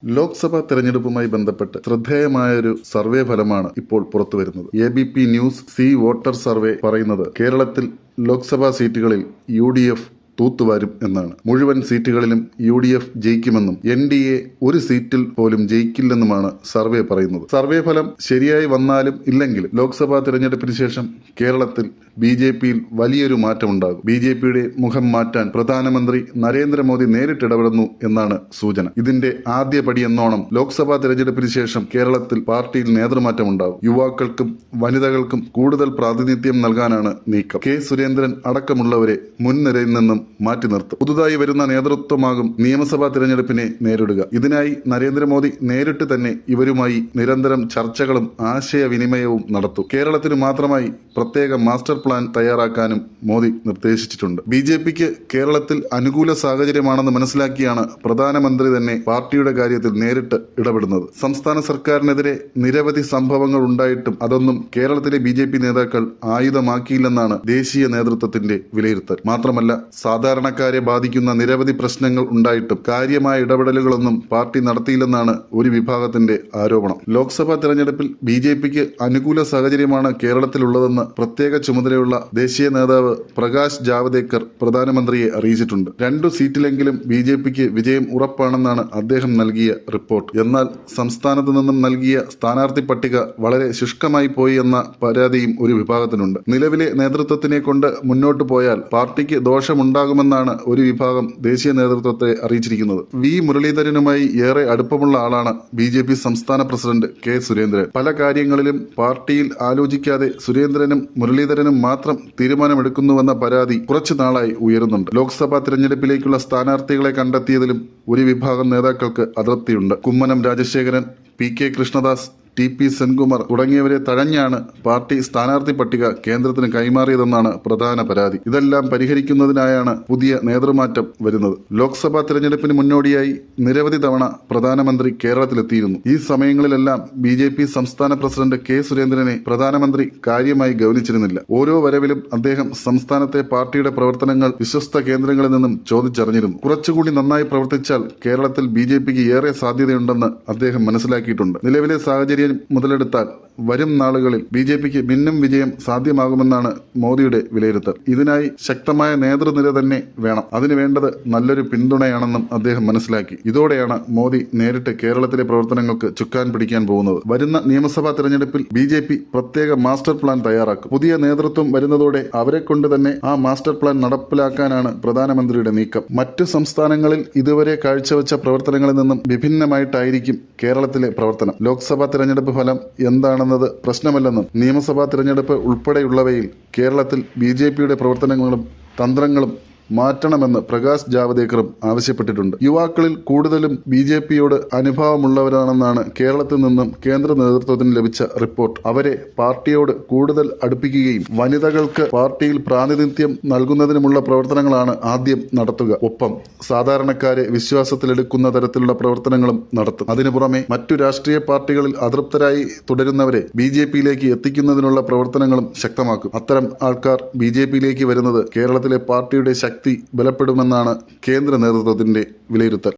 ലോക്സഭാ തെരഞ്ഞെടുപ്പുമായി ബന്ധപ്പെട്ട് ശ്രദ്ധേയമായൊരു സർവേ ഫലമാണ് ഇപ്പോൾ പുറത്തുവരുന്നത്. ABP news C voter survey പറയുന്നത് കേരളത്തിൽ ലോക്സഭാ സീറ്റുകളിൽ UDF തൂത്തുവാരും എന്നാണ്. മുഴുവൻ സീറ്റുകളിലും UDF ജയിക്കുമെന്നും NDA ഒരു സീറ്റിൽ പോലും ജയിക്കില്ലെന്നുമാണ് സർവേ പറയുന്നത്. സർവേ ഫലം ശരിയായി വന്നാലും ഇല്ലെങ്കിലും ലോക്സഭാ തെരഞ്ഞെടുപ്പിന് ശേഷം കേരളത്തിൽ BJPയിൽ വലിയൊരു മാറ്റമുണ്ടാകും. BJPയുടെ മുഖം മാറ്റാൻ പ്രധാനമന്ത്രി നരേന്ദ്രമോദി നേരിട്ടിടപെടുന്നു എന്നാണ് സൂചന. ഇതിന്റെ ആദ്യ പടിയെന്നോണം ലോക്സഭാ തെരഞ്ഞെടുപ്പിന് ശേഷം കേരളത്തിൽ പാർട്ടിയിൽ നേതൃമാറ്റമുണ്ടാകും. യുവാക്കൾക്കും വനിതകൾക്കും കൂടുതൽ പ്രാതിനിധ്യം നൽകാനാണ് നീക്കം. K. സുരേന്ദ്രൻ അടക്കമുള്ളവരെ മുൻനിരയിൽ നിന്നും മാറ്റി നിർത്തും. പുതുതായി വരുന്ന നേതൃത്വമാകും നിയമസഭാ തിരഞ്ഞെടുപ്പിനെ നേരിടുക. ഇതിനായി നരേന്ദ്രമോദി നേരിട്ട് തന്നെ ഇവരുമായി നിരന്തരം ചർച്ചകളും ആശയവിനിമയവും നടത്തും. കേരളത്തിന് മാത്രമായി പ്രത്യേക മാസ്റ്റർ പ്ലാൻ തയ്യാറാക്കാനും മോദി നിർദ്ദേശിച്ചിട്ടുണ്ട്. BJPക്ക് കേരളത്തിൽ അനുകൂല സാഹചര്യമാണെന്ന് മനസ്സിലാക്കിയാണ് പ്രധാനമന്ത്രി തന്നെ പാർട്ടിയുടെ കാര്യത്തിൽ നേരിട്ട് ഇടപെടുന്നത്. സംസ്ഥാന സർക്കാരിനെതിരെ നിരവധി സംഭവങ്ങൾ ഉണ്ടായിട്ടും അതൊന്നും കേരളത്തിലെ BJP നേതാക്കൾ ആയുധമാക്കിയില്ലെന്നാണ് ദേശീയ നേതൃത്വത്തിന്റെ വിലയിരുത്തൽ. മാത്രമല്ല സാധാരണക്കാരെ ബാധിക്കുന്ന നിരവധി പ്രശ്നങ്ങൾ ഉണ്ടായിട്ടും കാര്യമായ ഇടപെടലുകളൊന്നും പാർട്ടി നടത്തിയില്ലെന്നാണ് ഒരു വിഭാഗത്തിന്റെ ആരോപണം. ലോക്സഭാ തെരഞ്ഞെടുപ്പിൽ BJPക്ക് അനുകൂല സാഹചര്യമാണ് കേരളത്തിലുള്ളതെന്ന് പ്രത്യേക ചുമതലയുള്ള ദേശീയ നേതാവ് പ്രകാശ് ജാവദേക്കർ പ്രധാനമന്ത്രിയെ അറിയിച്ചിട്ടുണ്ട്. 2 സീറ്റിലെങ്കിലും BJPക്ക് വിജയം ഉറപ്പാണെന്നാണ് അദ്ദേഹം നൽകിയ റിപ്പോർട്ട്. എന്നാൽ സംസ്ഥാനത്ത് നിന്നും നൽകിയ സ്ഥാനാർത്ഥി പട്ടിക വളരെ ശുഷ്കമായി പോയി എന്ന പരാതിയും ഒരു വിഭാഗത്തിനുണ്ട്. നിലവിലെ നേതൃത്വത്തിനെ കൊണ്ട് മുന്നോട്ട് പോയാൽ പാർട്ടിക്ക് ദോഷമുണ്ടാകുമെന്നാണ് ഒരു വിഭാഗം ദേശീയ നേതൃത്വത്തെ അറിയിച്ചിരിക്കുന്നത്. V. മുരളീധരനുമായി ഏറെ അടുപ്പമുള്ള ആളാണ് BJP സംസ്ഥാന പ്രസിഡന്റ് K. സുരേന്ദ്രൻ. പല കാര്യങ്ങളിലും പാർട്ടിയിൽ ആലോചിക്കാതെ സുരേന്ദ്രനും മുരളീധരനും മാത്രം തീരുമാനമെടുക്കുന്നുവെന്ന പരാതി കുറച്ചു നാളായി ഉയരുന്നുണ്ട്. ലോക്സഭാ തിരഞ്ഞെടുപ്പിലേക്കുള്ള സ്ഥാനാർത്ഥികളെ കണ്ടെത്തിയതിലും ഒരു വിഭാഗം നേതാക്കൾക്ക് അതൃപ്തിയുണ്ട്. കുമ്മനം രാജശേഖരൻ, PK കൃഷ്ണദാസ്, TP സെൻകുമാർ തുടങ്ങിയവരെ തഴഞ്ഞാണ് പാർട്ടി സ്ഥാനാർത്ഥി പട്ടിക കേന്ദ്രത്തിന് കൈമാറിയതെന്നാണ് പ്രധാന പരാതി. ഇതെല്ലാം പരിഹരിക്കുന്നതിനായാണ് പുതിയ നേതൃമാറ്റം വരുന്നത്. ലോക്സഭാ തിരഞ്ഞെടുപ്പിന് മുന്നോടിയായി നിരവധി തവണ പ്രധാനമന്ത്രി കേരളത്തിലെത്തിയിരുന്നു. ഈ സമയങ്ങളിലെല്ലാം BJP സംസ്ഥാന പ്രസിഡന്റ് K. സുരേന്ദ്രനെ പ്രധാനമന്ത്രി കാര്യമായി ഗൗനിച്ചിരുന്നില്ല. ഓരോ വരവിലും അദ്ദേഹം സംസ്ഥാനത്തെ പാർട്ടിയുടെ പ്രവർത്തനങ്ങൾ വിശ്വസ്ത കേന്ദ്രങ്ങളിൽ നിന്നും ചോദിച്ചറിഞ്ഞിരുന്നു. കുറച്ചുകൂടി നന്നായി പ്രവർത്തിച്ചാൽ കേരളത്തിൽ BJPക്ക് ഏറെ സാധ്യതയുണ്ടെന്ന് അദ്ദേഹം മനസ്സിലാക്കിയിട്ടുണ്ട്. നിലവിലെ സാഹചര്യം മുതലെടുത്താൽ വരും നാളുകളിൽ BJPക്ക് ഭിന്നം വിജയം സാധ്യമാകുമെന്നാണ് മോദിയുടെ വിലയിരുത്തൽ. ഇതിനായി ശക്തമായ നേതൃനിര തന്നെ വേണം. അതിന് വേണ്ടത് നല്ലൊരു പിന്തുണയാണെന്നും അദ്ദേഹം മനസ്സിലാക്കി. ഇതോടെയാണ് മോദി നേരിട്ട് കേരളത്തിലെ പ്രവർത്തനങ്ങൾക്ക് ചുക്കാൻ പിടിക്കാൻ പോകുന്നത്. വരുന്ന നിയമസഭാ തെരഞ്ഞെടുപ്പിൽ BJP പ്രത്യേക മാസ്റ്റർ പ്ലാൻ തയ്യാറാക്കും. പുതിയ നേതൃത്വം വരുന്നതോടെ അവരെ കൊണ്ട് തന്നെ ആ മാസ്റ്റർ പ്ലാൻ നടപ്പിലാക്കാനാണ് പ്രധാനമന്ത്രിയുടെ നീക്കം. മറ്റു സംസ്ഥാനങ്ങളിൽ ഇതുവരെ കാഴ്ചവെച്ച പ്രവർത്തനങ്ങളിൽ നിന്നും വിഭിന്നമായിട്ടായിരിക്കും കേരളത്തിലെ പ്രവർത്തനം. ലോക്സഭാ തെരഞ്ഞെടുപ്പ് ഫലം എന്താണെന്നത് പ്രശ്നമല്ലെന്നും നിയമസഭാ തിരഞ്ഞെടുപ്പ് ഉൾപ്പെടെയുള്ളവയിൽ കേരളത്തിൽ BJPയുടെ പ്രവർത്തനങ്ങളും തന്ത്രങ്ങളും മാറ്റണമെന്ന് പ്രകാശ് ജാവദേക്കറും ആവശ്യപ്പെട്ടിട്ടുണ്ട്. യുവാക്കളിൽ കൂടുതലും BJPയോട് അനുഭാവമുള്ളവരാണെന്നാണ് കേരളത്തിൽ നിന്നും കേന്ദ്ര നേതൃത്വത്തിന് ലഭിച്ച റിപ്പോർട്ട്. അവരെ പാർട്ടിയോട് കൂടുതൽ അടുപ്പിക്കുകയും വനിതകൾക്ക് പാർട്ടിയിൽ പ്രാതിനിധ്യം നൽകുന്നതിനുമുള്ള പ്രവർത്തനങ്ങളാണ് ആദ്യം നടത്തുക. ഒപ്പം സാധാരണക്കാരെ വിശ്വാസത്തിലെടുക്കുന്ന തരത്തിലുള്ള പ്രവർത്തനങ്ങളും നടത്തും. അതിനു പുറമെ മറ്റു രാഷ്ട്രീയ പാർട്ടികളിൽ അതൃപ്തരായി തുടരുന്നവരെ BJPയിലേക്ക് എത്തിക്കുന്നതിനുള്ള പ്രവർത്തനങ്ങളും ശക്തമാക്കും. അത്തരം ആൾക്കാർ BJPയിലേക്ക് വരുന്നത് കേരളത്തിലെ പാർട്ടിയുടെ ശക്തി ബലപ്പെടുമെന്നാണ് കേന്ദ്ര നേതൃത്വത്തിന്റെ വിലയിരുത്തൽ.